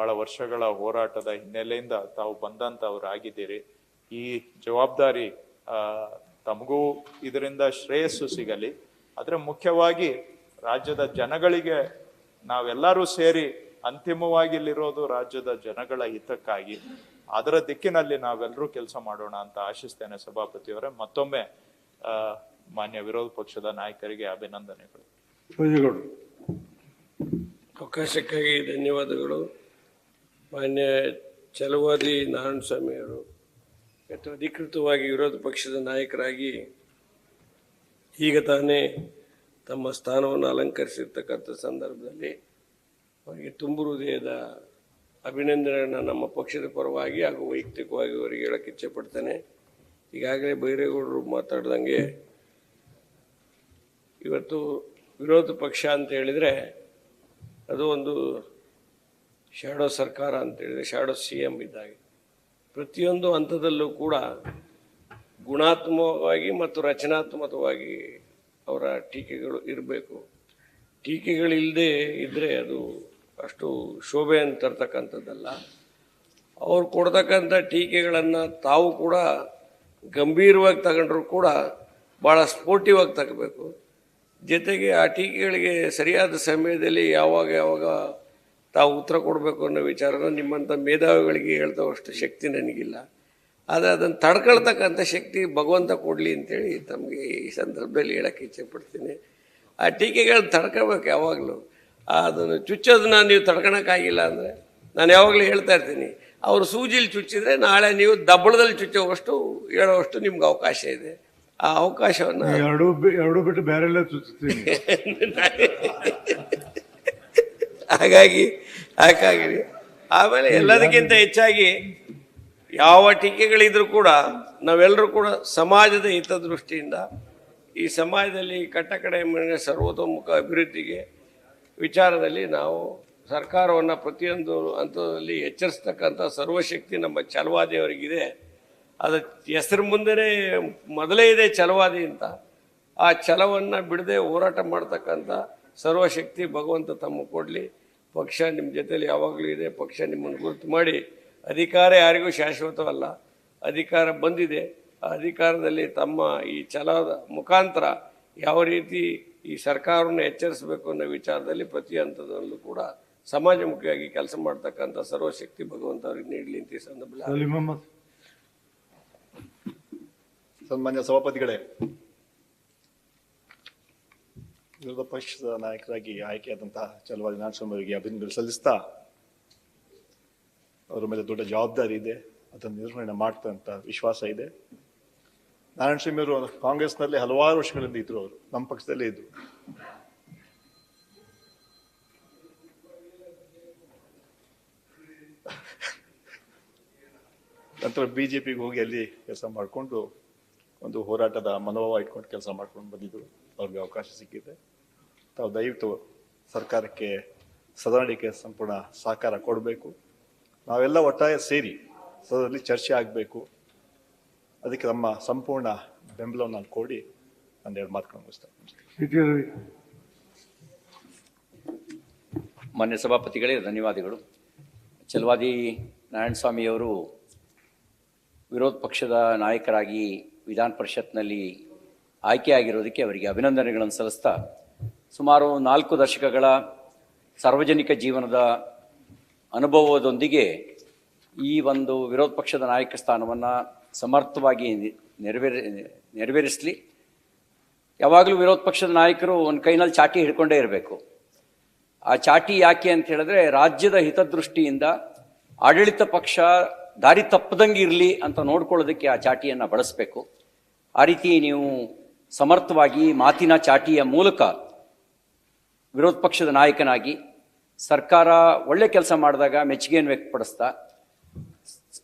ಬಹಳ ವರ್ಷಗಳ ಹೋರಾಟದ ಹಿನ್ನೆಲೆಯಿಂದ ತಾವು ಬಂದಂತವರಾಗಿದ್ದೀರಿ. ಈ ಜವಾಬ್ದಾರಿ ತಮಗೂ ಇದರಿಂದ ಶ್ರೇಯಸ್ಸು ಸಿಗಲಿ. ಆದ್ರೆ ಮುಖ್ಯವಾಗಿ ರಾಜ್ಯದ ಜನಗಳಿಗೆ ನಾವೆಲ್ಲರೂ ಸೇರಿ ಅಂತಿಮವಾಗಿ ಇಲ್ಲಿರೋದು ರಾಜ್ಯದ ಜನಗಳ ಹಿತಕ್ಕಾಗಿ. ಅದರ ದಿಕ್ಕಿನಲ್ಲಿ ನಾವೆಲ್ಲರೂ ಕೆಲಸ ಮಾಡೋಣ ಅಂತ ಆಶಿಸ್ತೇನೆ. ಸಭಾಪತಿಯವರೇ, ಮತ್ತೊಮ್ಮೆ ಮಾನ್ಯ ವಿರೋಧ ಪಕ್ಷದ ನಾಯಕರಿಗೆ ಅಭಿನಂದನೆಗಳು. ಅವಕಾಶಕ್ಕಾಗಿ ಧನ್ಯವಾದಗಳು. ಮಾನ್ಯ ಛಲವಾದಿ ನಾರಾಯಣಸ್ವಾಮಿ ಅವರು ಅಧಿಕೃತವಾಗಿ ವಿರೋಧ ಪಕ್ಷದ ನಾಯಕರಾಗಿ ಈಗ ತಾನೇ ತಮ್ಮ ಸ್ಥಾನವನ್ನು ಅಲಂಕರಿಸಿರ್ತಕ್ಕಂಥ ಸಂದರ್ಭದಲ್ಲಿ ಅವರಿಗೆ ತುಂಬು ಹೃದಯದ ಅಭಿನಂದನೆಯನ್ನು ನಮ್ಮ ಪಕ್ಷದ ಪರವಾಗಿ ಹಾಗೂ ವೈಯಕ್ತಿಕವಾಗಿ ಅವರಿಗೆ ಹೇಳಕ್ಕೆ ಇಚ್ಛೆಪಡ್ತೇನೆ. ಈಗಾಗಲೇ ಬೈರೇಗೌಡರು ಮಾತಾಡ್ದಂಗೆ ಇವತ್ತು ವಿರೋಧ ಪಕ್ಷ ಅಂತ ಹೇಳಿದರೆ ಅದು ಒಂದು ಶ್ಯಾಡೋ ಸರ್ಕಾರ ಅಂತೇಳಿದರೆ ಶ್ಯಾಡೋ CM ಇದ್ದಾಗೆ. ಪ್ರತಿಯೊಂದು ಹಂತದಲ್ಲೂ ಕೂಡ ಗುಣಾತ್ಮಕವಾಗಿ ಮತ್ತು ರಚನಾತ್ಮಕವಾಗಿ ಅವರ ಟೀಕೆಗಳು ಇರಬೇಕು. ಟೀಕೆಗಳಿಲ್ಲದೆ ಇದ್ದರೆ ಅದು ಅಷ್ಟು ಶೋಭೆಯನ್ನು ತರ್ತಕ್ಕಂಥದ್ದಲ್ಲ. ಅವ್ರು ಕೊಡ್ತಕ್ಕಂಥ ಟೀಕೆಗಳನ್ನು ತಾವು ಕೂಡ ಗಂಭೀರವಾಗಿ ತಗೊಂಡ್ರು ಕೂಡ ಭಾಳ ಸ್ಪೋರ್ಟಿವ್ ಆಗಿ ತಗೋಬೇಕು. ಜೊತೆಗೆ ಆ ಟೀಕೆಗಳಿಗೆ ಸರಿಯಾದ ಸಮಯದಲ್ಲಿ ಯಾವಾಗ ತಾವು ಉತ್ತರ ಕೊಡಬೇಕು ಅನ್ನೋ ವಿಚಾರನ ನಿಮ್ಮಂಥ ಮೇಧಾವಿಗಳಿಗೆ ಹೇಳ್ತಾವಷ್ಟು ಶಕ್ತಿ ನನಗಿಲ್ಲ. ಆದರೆ ಅದನ್ನು ತಡ್ಕೊಳ್ತಕ್ಕಂಥ ಶಕ್ತಿ ಭಗವಂತ ಕೊಡಲಿ ಅಂತೇಳಿ ತಮಗೆ ಈ ಸಂದರ್ಭದಲ್ಲಿ ಹೇಳೋಕ್ಕೆ ಇಚ್ಛೆಪಡ್ತೀನಿ. ಆ ಟೀಕೆಗಳನ್ನ ತಡ್ಕೋಬೇಕು ಯಾವಾಗಲೂ. ಅದನ್ನು ಚುಚ್ಚೋದನ್ನ ನೀವು ತಡ್ಕೊಳಕ್ಕಾಗಿಲ್ಲ ಅಂದರೆ ನಾನು ಯಾವಾಗಲೂ ಹೇಳ್ತಾ ಇರ್ತೀನಿ, ಅವರು ಸೂಜಿಲಿ ಚುಚ್ಚಿದ್ರೆ ನಾಳೆ ನೀವು ದಬ್ಬಳದಲ್ಲಿ ಚುಚ್ಚೋವಷ್ಟು ಹೇಳೋವಷ್ಟು ನಿಮ್ಗೆ ಅವಕಾಶ ಇದೆ. ಆ ಅವಕಾಶವನ್ನು ಎರಡು ಬಿಟ್ಟು ಬೇರೆಲ್ಲ ಚುಚ್ಚುತ್ತೀನಿ. ಹಾಗಾಗಿ ಆಮೇಲೆ ಎಲ್ಲದಕ್ಕಿಂತ ಹೆಚ್ಚಾಗಿ ಯಾವ ಟೀಕೆಗಳಿದ್ರೂ ಕೂಡ ನಾವೆಲ್ಲರೂ ಕೂಡ ಸಮಾಜದ ಹಿತದೃಷ್ಟಿಯಿಂದ ಈ ಸಮಾಜದಲ್ಲಿ ಕಟ್ಟಕಡೆ ಮನೆ ಸರ್ವತೋಮುಖ ಅಭಿವೃದ್ಧಿಗೆ ವಿಚಾರದಲ್ಲಿ ನಾವು ಸರ್ಕಾರವನ್ನು ಪ್ರತಿಯೊಂದು ಹಂತದಲ್ಲಿ ಎಚ್ಚರಿಸ್ತಕ್ಕಂಥ ಸರ್ವಶಕ್ತಿ ನಮ್ಮ ಛಲವಾದಿಯವರಿಗಿದೆ. ಅದು ಹೆಸರು ಮುಂದೆ ಮೊದಲೇ ಇದೆ ಛಲವಾದಿ ಅಂತ. ಆ ಛಲವನ್ನು ಬಿಡದೆ ಹೋರಾಟ ಮಾಡ್ತಕ್ಕಂಥ ಸರ್ವಶಕ್ತಿ ಭಗವಂತ ತಮ್ಮ ಕೊಡಲಿ. ಪಕ್ಷ ನಿಮ್ಮ ಜೊತೆಲಿ ಯಾವಾಗಲೂ ಇದೆ. ಪಕ್ಷ ನಿಮ್ಮನ್ನು ಗುರುತು ಮಾಡಿ, ಅಧಿಕಾರ ಯಾರಿಗೂ ಶಾಶ್ವತವಲ್ಲ, ಅಧಿಕಾರ ಬಂದಿದೆ. ಆ ಅಧಿಕಾರದಲ್ಲಿ ತಮ್ಮ ಈ ಛಲದ ಮುಖಾಂತರ ಯಾವ ರೀತಿ ಈ ಸರ್ಕಾರವನ್ನು ಎಚ್ಚರಿಸಬೇಕು ಅನ್ನೋ ವಿಚಾರದಲ್ಲಿ ಪ್ರತಿ ಹಂತದಲ್ಲೂ ಕೂಡ ಸಮಾಜಮುಖಿಯಾಗಿ ಕೆಲಸ ಮಾಡ್ತಕ್ಕಂಥ ಸರ್ವಶಕ್ತಿ ಭಗವಂತ ಅವ್ರಿಗೆ ನೀಡಲಿ ಅಂತ ಈ ಸಂದರ್ಭದಲ್ಲಿ. ಸನ್ಮಾನ್ಯ ಸಭಾಪತಿಗಳೇ, ವಿರೋಧ ಪಕ್ಷದ ನಾಯಕರಾಗಿ ಆಯ್ಕೆಯಾದಂತಹ ಛಲವಾದಿ ನಾರಾಯಣಸ್ವಾಮಿ ಅವರಿಗೆ ಅಭಿನಂದನೆ ಸಲ್ಲಿಸ್ತಾ, ಅವರ ಮೇಲೆ ದೊಡ್ಡ ಜವಾಬ್ದಾರಿ ಇದೆ, ಅದನ್ನು ನಿರ್ವಹಣೆ ಮಾಡ್ತಂತ ವಿಶ್ವಾಸ ಇದೆ. ನಾರಾಯಣಸ್ವಾಮಿ ಅವರು ಕಾಂಗ್ರೆಸ್ನಲ್ಲಿ ಹಲವಾರು ವರ್ಷಗಳಿಂದ ಇದ್ರು. ಅವರು ನಮ್ಮ ಪಕ್ಷದಲ್ಲೇ ಇದ್ರು. ನಂತರ BJPಗೆ ಹೋಗಿ ಅಲ್ಲಿ ಕೆಲಸ ಮಾಡಿಕೊಂಡು ಒಂದು ಹೋರಾಟದ ಮನೋಭಾವ ಇಟ್ಕೊಂಡು ಕೆಲಸ ಮಾಡ್ಕೊಂಡು ಬಂದಿದ್ರು. ಅವ್ರಿಗೆ ಅವಕಾಶ ಸಿಕ್ಕಿದೆ. ತಾವು ದಯವಿಟ್ಟು ಸರ್ಕಾರಕ್ಕೆ ಸದನಕ್ಕೆ ಸಂಪೂರ್ಣ ಸಹಕಾರ ಕೊಡಬೇಕು. ನಾವೆಲ್ಲ ಒಟ್ಟಾರೆ ಸೇರಿ ಸದನದಲ್ಲಿ ಚರ್ಚೆ ಆಗಬೇಕು. ಅದಕ್ಕೆ ನಮ್ಮ ಸಂಪೂರ್ಣ ಬೆಂಬಲವನ್ನು ನಾನು ಕೊಡಿ ಒಂದೆರಡು ಮಾತುಗಳನ್ನು ಮುಗಿಸ್ತೇನೆ. ಮಾನ್ಯ ಸಭಾಪತಿಗಳೇ, ಧನ್ಯವಾದಗಳು. ಛಲವಾದಿ ನಾರಾಯಣಸ್ವಾಮಿಯವರು ವಿರೋಧ ಪಕ್ಷದ ನಾಯಕರಾಗಿ ವಿಧಾನ ಪರಿಷತ್ನಲ್ಲಿ ಆಯ್ಕೆಯಾಗಿರೋದಕ್ಕೆ ಅವರಿಗೆ ಅಭಿನಂದನೆಗಳನ್ನು ಸಲ್ಲಿಸ್ತಾ, ಸುಮಾರು 4 ದಶಕಗಳ ಸಾರ್ವಜನಿಕ ಜೀವನದ ಅನುಭವದೊಂದಿಗೆ ಈ ಒಂದು ವಿರೋಧ ಪಕ್ಷದ ನಾಯಕ ಸ್ಥಾನವನ್ನು ಸಮರ್ಥವಾಗಿ ನೆರವೇರಿಸಲಿ. ಯಾವಾಗಲೂ ವಿರೋಧ ಪಕ್ಷದ ನಾಯಕರು ಒಂದು ಕೈನಲ್ಲಿ ಚಾಟಿ ಹಿಡ್ಕೊಂಡೇ ಇರಬೇಕು. ಆ ಚಾಟಿ ಯಾಕೆ ಅಂತ ಹೇಳಿದ್ರೆ, ರಾಜ್ಯದ ಹಿತದೃಷ್ಟಿಯಿಂದ ಆಡಳಿತ ಪಕ್ಷ ದಾರಿ ತಪ್ಪದಂಗೆ ಇರಲಿ ಅಂತ ನೋಡ್ಕೊಳ್ಳೋದಕ್ಕೆ ಆ ಚಾಟಿಯನ್ನು ಬಳಸಬೇಕು. ಆ ರೀತಿ ನೀವು ಸಮರ್ಥವಾಗಿ ಮಾತಿನ ಚಾಟಿಯ ಮೂಲಕ ವಿರೋಧ ಪಕ್ಷದ ನಾಯಕನಾಗಿ ಸರ್ಕಾರ ಒಳ್ಳೆ ಕೆಲಸ ಮಾಡಿದಾಗ ಮೆಚ್ಚುಗೆಯನ್ನು ವ್ಯಕ್ತಪಡಿಸ್ತಾ,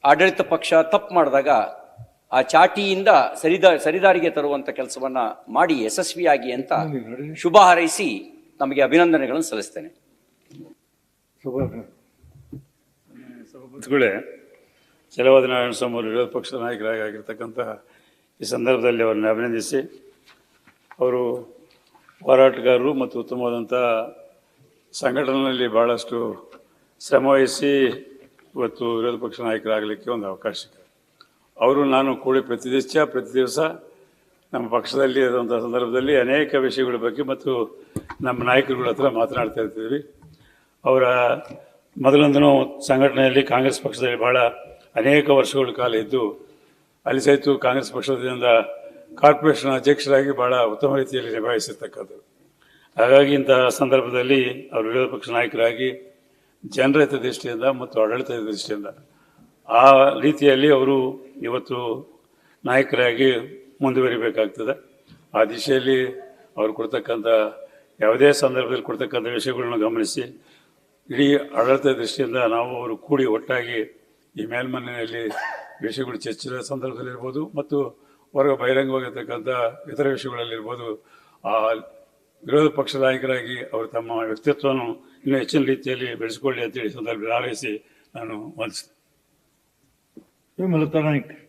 ಆಡಳಿತ ಪಕ್ಷ ತಪ್ಪು ಮಾಡಿದಾಗ ಆ ಚಾಟಿಯಿಂದ ಸರಿದಾರಿಗೆ ತರುವಂಥ ಕೆಲಸವನ್ನು ಮಾಡಿ ಯಶಸ್ವಿಯಾಗಿ ಅಂತ ಶುಭ ಹಾರೈಸಿ ನಮಗೆ ಅಭಿನಂದನೆಗಳನ್ನು ಸಲ್ಲಿಸ್ತೇನೆ. ಸಭಾಪತಿಗಳೇ, ಛಲವಾದಿ ನಾರಾಯಣಸ್ವಾಮಿ ಅವರು ವಿರೋಧ ಪಕ್ಷದ ನಾಯಕರಾಗಿ ಆಗಿರ್ತಕ್ಕಂಥ ಈ ಸಂದರ್ಭದಲ್ಲಿ ಅವರನ್ನು ಅಭಿನಂದಿಸಿ, ಅವರು ಹೋರಾಟಗಾರರು ಮತ್ತು ಉತ್ತಮವಾದಂಥ ಸಂಘಟನೆಯಲ್ಲಿ ಭಾಳಷ್ಟು ಶ್ರಮವಹಿಸಿ ಇವತ್ತು ವಿರೋಧ ಪಕ್ಷ ನಾಯಕರಾಗಲಿಕ್ಕೆ ಒಂದು ಅವಕಾಶ ಸಿಕ್ಕಿದೆ. ಅವರು ನಾನು ಕೂಡಿ ಪ್ರತಿ ದಿವಸ ನಮ್ಮ ಪಕ್ಷದಲ್ಲಿ ಇರುವಂಥ ಸಂದರ್ಭದಲ್ಲಿ ಅನೇಕ ವಿಷಯಗಳ ಬಗ್ಗೆ ಮತ್ತು ನಮ್ಮ ನಾಯಕರುಗಳ ಹತ್ರ ಮಾತನಾಡ್ತಾ ಇರ್ತೀವಿ. ಅವರ ಮೊದಲೊಂದು ಸಂಘಟನೆಯಲ್ಲಿ ಕಾಂಗ್ರೆಸ್ ಪಕ್ಷದಲ್ಲಿ ಬಹಳ ಅನೇಕ ವರ್ಷಗಳ ಕಾಲ ಇದ್ದು ಅಲ್ಲಿ ಸಹಿತ ಕಾಂಗ್ರೆಸ್ ಪಕ್ಷದಿಂದ ಕಾರ್ಪೊರೇಷನ್ ಅಧ್ಯಕ್ಷರಾಗಿ ಬಹಳ ಉತ್ತಮ ರೀತಿಯಲ್ಲಿ ನಿಭಾಯಿಸಿರ್ತಕ್ಕಂಥದ್ದು. ಹಾಗಾಗಿ ಇಂತಹ ಸಂದರ್ಭದಲ್ಲಿ ಅವರು ವಿರೋಧ ಪಕ್ಷ ನಾಯಕರಾಗಿ ಜನರ ದೃಷ್ಟಿಯಿಂದ ಮತ್ತು ಆಡಳಿತದ ದೃಷ್ಟಿಯಿಂದ ಆ ರೀತಿಯಲ್ಲಿ ಅವರು ಇವತ್ತು ನಾಯಕರಾಗಿ ಮುಂದುವರಿಬೇಕಾಗ್ತದೆ. ಆ ದಿಶೆಯಲ್ಲಿ ಅವರು ಕೊಡ್ತಕ್ಕಂಥ ಯಾವುದೇ ಸಂದರ್ಭದಲ್ಲಿ ಕೊಡ್ತಕ್ಕಂಥ ವಿಷಯಗಳನ್ನು ಗಮನಿಸಿ ಇಡೀ ಆಡಳಿತದ ದೃಷ್ಟಿಯಿಂದ ನಾವು ಅವರು ಕೂಡಿ ಒಟ್ಟಾಗಿ ಈ ಮೇಲ್ಮನೆಯಲ್ಲಿ ವಿಷಯಗಳು ಚರ್ಚಿಸಿದ ಸಂದರ್ಭದಲ್ಲಿರ್ಬೋದು ಮತ್ತು ಹೊರಗೆ ಬಹಿರಂಗವಾಗಿರ್ತಕ್ಕಂಥ ಇತರ ವಿಷಯಗಳಲ್ಲಿರ್ಬೋದು ಆ ವಿರೋಧ ಪಕ್ಷದ ನಾಯಕರಾಗಿ ಅವರು ತಮ್ಮ ವ್ಯಕ್ತಿತ್ವವನ್ನು ಇನ್ನೂ ಹೆಚ್ಚಿನ ರೀತಿಯಲ್ಲಿ ಬೆಳೆಸಿಕೊಳ್ಳಿ ಅಂತೇಳಿ ಸಂದರ್ಭದಲ್ಲಿ ಹಾರೈಸಿ ನಾನು ವಂದಿಸ್ತೇನೆ. ಮಲತಾ ನಾಯ್ಕ್.